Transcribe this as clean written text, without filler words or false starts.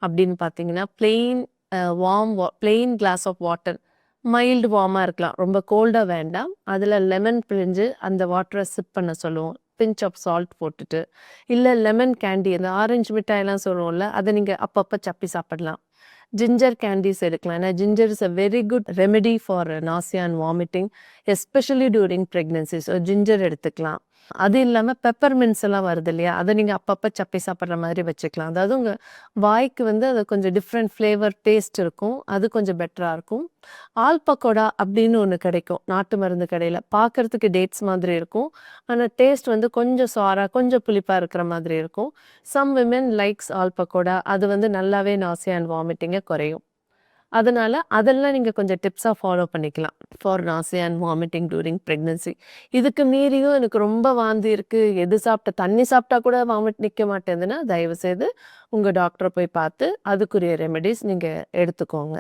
அப்படின்னு பார்த்தீங்கன்னா, plain glass of water. Mild வார்மா இருக்கலாம். ரொம்ப கோல்டா வேண்டாம். அதுல லெமன் பிழிஞ்சு அந்த வாட்டர சிப் பண்ண சொல்லுவோம். பிஞ்ச் ஆஃப் சால்ட் போட்டுட்டு. இல்ல லெமன் கேண்டி அந்த ஆரஞ்சு மிட்டாய்லாம் சொல்லுவோம்ல, அத நீங்க அப்பப்ப சப்பி சாப்பிடலாம். ஜிஞ்சர் கேண்டீஸ் எடுக்கலாம். ஏன்னா ginger is a very good remedy for nausea and vomiting, especially during pregnancy. So ginger எடுத்துக்கலாம். அது இல்லாம பெப்பர்மின்ட்ஸ் எல்லாம் வருது இல்லையா? அத நீங்க அப்பப்ப சப்பி சாப்பிடுற மாதிரி வச்சுக்கலாம். அதாவது உங்க வாய்க்கு வந்து அது கொஞ்சம் டிஃப்ரெண்ட் ஃப்ளேவர் டேஸ்ட் இருக்கும். அது கொஞ்சம் பெட்டரா இருக்கும். ஆல் பக்கோடா அப்படின்னு ஒண்ணு கிடைக்கும். நாட்டு மருந்து கடையில. பார்க்கறதுக்கு டேட்ஸ் மாதிரி இருக்கும். ஆனா டேஸ்ட் வந்து கொஞ்சம் சாரா, கொஞ்சம் புளிப்பா இருக்கிற மாதிரி இருக்கும். Some women likes all pakoda. அது வந்து நல்லாவே நாசியா அண்ட் வாமிட்டிங்க குறையும். அதனால அதெல்லாம் நீங்க கொஞ்சம் டிப்ஸா ஃபாலோ பண்ணிக்கலாம். For nausea and vomiting during pregnancy. இதுக்கு மீறியும் எனக்கு ரொம்ப வாந்தி இருக்கு. தண்ணி சாப்பிட்டா கூட வாமிட் நிக்க மாட்டேங்குதுன்னா, தயவு செய்து உங்க டாக்டர போய் பார்த்து அதுக்குரிய ரெமெடிஸ் நீங்க எடுத்துக்கோங்க.